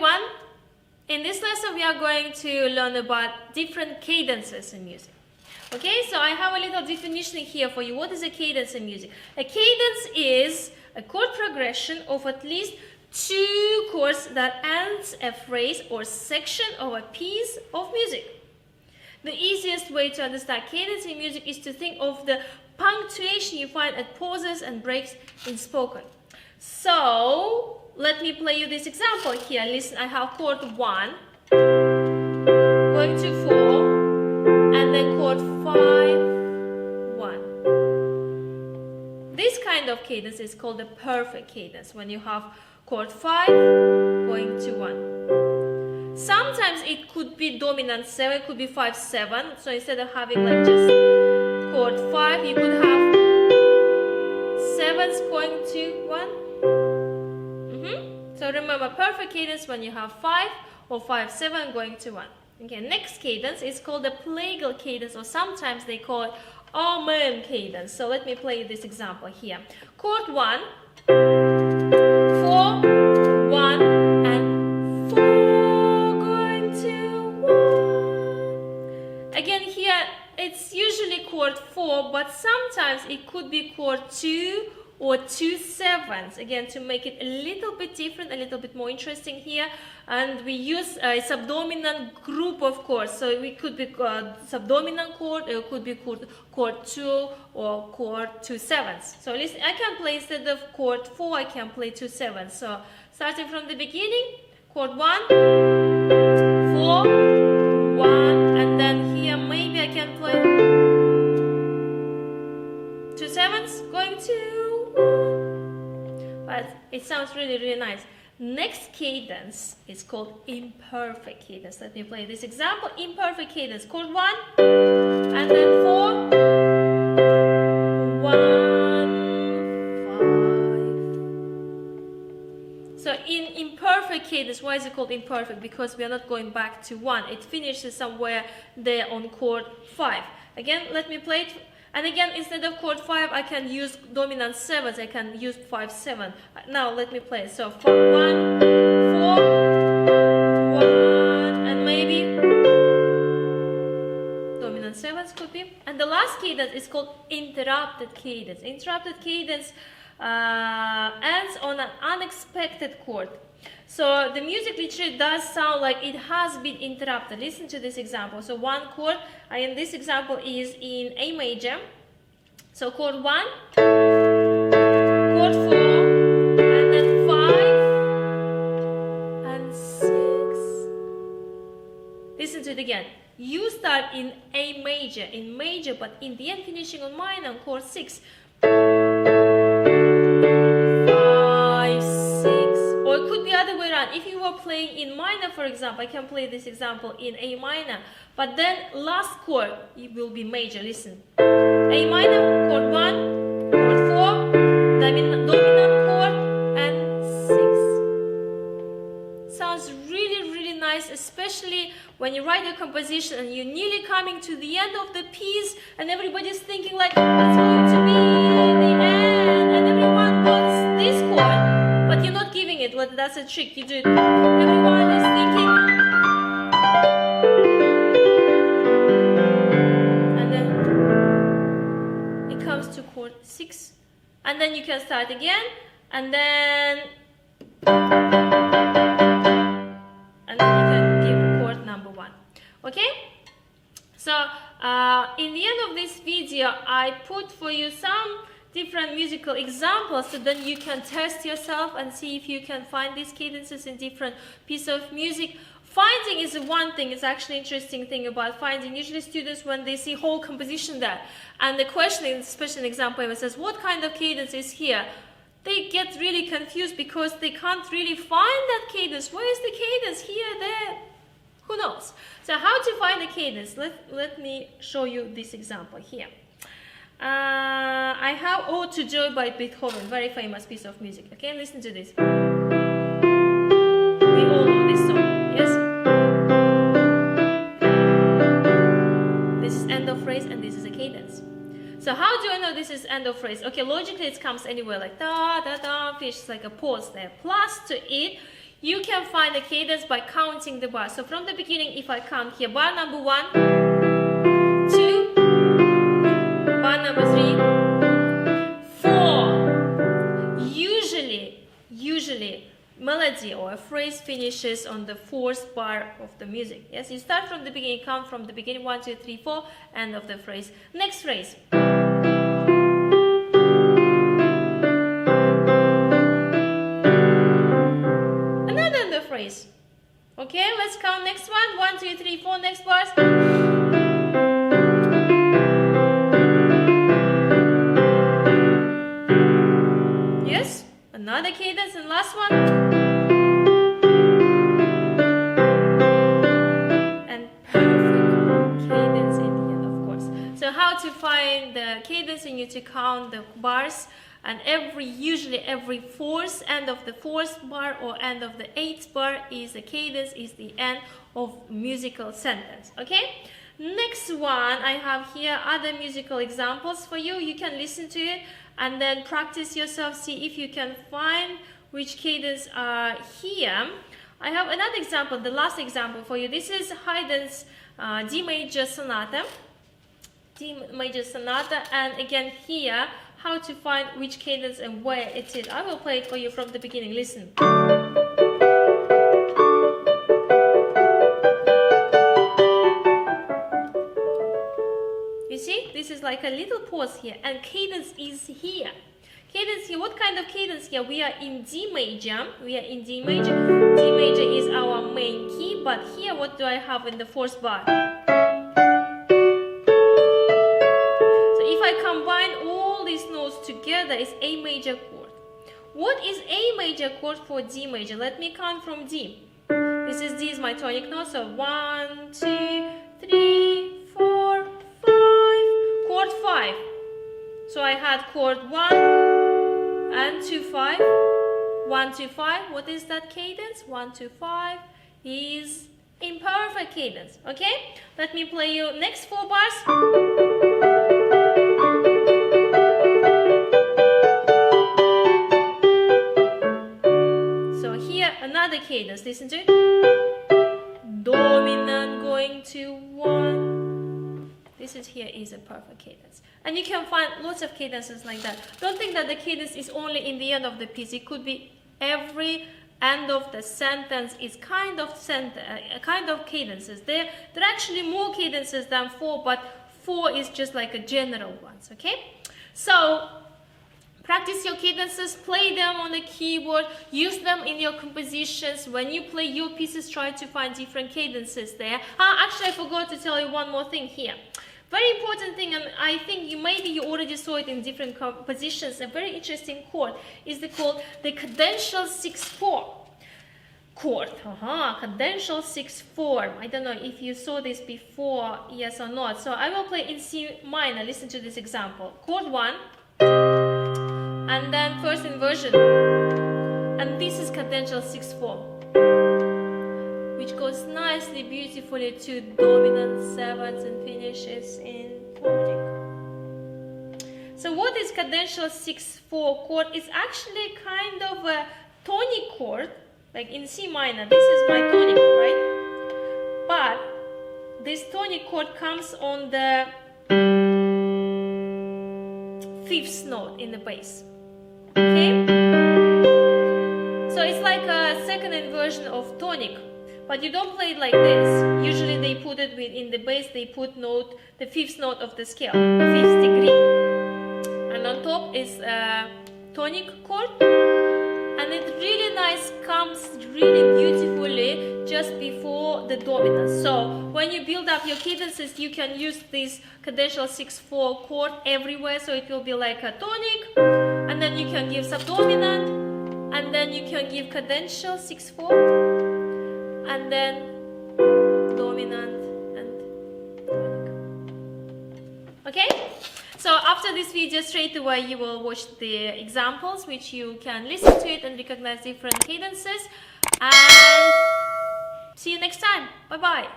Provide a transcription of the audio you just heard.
everyone. In this lesson we are going to learn about different cadences in music. Okay, so I have a little definition here for you. What is a cadence in music? A cadence is a chord progression of at least 2 chords that ends a phrase or section of a piece of music. The easiest way to understand cadence in music is to think of the punctuation you find at pauses and breaks in spoken. So let me play you this example here. Listen, I have chord 1 going to 4 and then chord 5, 1. This kind of cadence is called a perfect cadence, when you have chord 5 going to 1. Sometimes it could be dominant 7, it could be 5, 7. So instead of having like just chord 5, you could have 7s going to 1. So remember, perfect cadence when you have 5 or 5, 7 going to 1. Okay, next cadence is called the plagal cadence, or sometimes they call it amen cadence. So let me play this example here. Chord 1, 4, 1, and 4 going to 1. Again, here it's usually chord 4, but sometimes it could be chord 2 or 2 7s, again, to make it a little bit different, a little bit more interesting here. And we use a subdominant group of chords, so we could be subdominant chord, or it could be chord 2 or chord 2 7s. So listen, I can play instead of chord 4, I can play 2 7s. So starting from the beginning, chord 1, 4, 1, and then here maybe I can play 2 7s going to, but it sounds really, really nice. Next cadence is called imperfect cadence. Let me play this example. Imperfect cadence. Chord 1, and then 4, 1, 5. So in imperfect cadence, why is it called imperfect? Because we are not going back to 1. It finishes somewhere there on chord 5. Again, let me play it. And again, instead of chord 5, I can use dominant 7s. I can use 5, 7. Now let me play it. So 1, 4, 1, and maybe dominant 7s could be. And the last cadence is called interrupted cadence. Interrupted cadence ends on an unexpected chord. So the music literally does sound like it has been interrupted. Listen to this example. So one chord, and this example is in A major. So chord 1, chord 4, and then 5 and 6. Listen to it again. You start in A major, in major, but in the end finishing on minor on chord 6. 5, 6. Or it could be the other way around. If you were playing in minor, for example, I can play this example in A minor, but then last chord it will be major. Listen. A minor, chord 1, chord 4, dominant chord, and 6. Sounds really, really nice, especially when you write your composition and you're nearly coming to the end of the piece and everybody's thinking like, what's going to be the end? And everyone wants this chord, but you're not giving it. Well, that's a trick. You do it. Everyone is thinking. And then it comes to chord 6. And then you can start again. And then you can give chord number 1. Okay? So, in the end of this video, I put for you some different musical examples, so then you can test yourself and see if you can find these cadences in different pieces of music. Finding is one thing. It's actually an interesting thing about finding. Usually students, when they see whole composition there, and the question, especially an example, it says, what kind of cadence is here? They get really confused because they can't really find that cadence. Where is the cadence? Here, there? Who knows? So how to find the cadence? Let me show you this example here. I have Ode to Joy by Beethoven, very famous piece of music. Okay, listen to this. We all know this song, yes? This is end of phrase and this is a cadence. So how do I know this is end of phrase? Okay, logically it comes anywhere like da, da, da, finish, like a pause there. Plus to it, You can find the cadence by counting the bars. So from the beginning, if I count here, bar number 1, 2, bar number 3, 4. Usually, melody or a phrase finishes on the 4th bar of the music. Yes, you start from the beginning, count from the beginning, 1, 2, 3, 4, end of the phrase. Next phrase. Another phrase. Okay, let's count next one. 1, 2, 3, 4, next bars. Yes, another cadence and last one. And perfect cadence in the end, of course. So how to find the cadence? You need to count the bars, and usually every 4th end of the 4th bar or end of the 8th bar is the cadence, is the end of musical sentence. Okay? Next one, I have here other musical examples for you. You can listen to it and then practice yourself, see if you can find which cadence are here. I have another example, the last example for you. This is Haydn's D major sonata. D major sonata, and again here, how to find which cadence and where it is. I will play it for you from the beginning. Listen. You see, this is like a little pause here, and cadence is here. Cadence here, what kind of cadence here? We are in D major. D major is our main key, but here what do I have in the 4th bar? So if I combine all these notes together, it's A major chord. What is A major chord for D major? Let me count from D. This is my tonic note, so 1, 2, 3, 4, 5. Chord 5. So I had chord 1 and 2, 5. 1, 2, 5. What is that cadence? 1, 2, 5 is imperfect cadence. Okay? Let me play you next 4 bars. So here another cadence. Listen to it. Dominant going to 1. This is here is a perfect cadence. And you can find lots of cadences like that. Don't think that the cadence is only in the end of the piece. It could be every end of the sentence is kind of cadences. There are actually more cadences than 4, but 4 is just like a general ones. Okay? So practice your cadences, play them on the keyboard, use them in your compositions. When you play your pieces, try to find different cadences there. Actually, I forgot to tell you one more thing here. Very important thing, and I think maybe you already saw it in different compositions. A very interesting chord is called the cadential 6/4 chord. Cadential 6/4. I don't know if you saw this before, yes or not. So I will play in C minor. Listen to this example. Chord 1, and then first inversion, and this is cadential 6/4. Which goes nicely, beautifully to dominant 7s and finishes in tonic. So what is cadential 6/4 chord? It's actually kind of a tonic chord, like in C minor. This is my tonic, right? But this tonic chord comes on the 5th note in the bass. Okay? So it's like a second inversion of tonic. But you don't play it like this. Usually they put it in the bass, they put the 5th note of the scale, 5th degree. And on top is a tonic chord. And it really nice, comes really beautifully just before the dominant. So when you build up your cadences, you can use this cadential 6/4 chord everywhere. So it will be like a tonic, and then you can give subdominant, and then you can give cadential 6/4. And then dominant and tonic. Okay? So after this video, straight away you will watch the examples, which you can listen to it and recognize different cadences. And see you next time. Bye bye.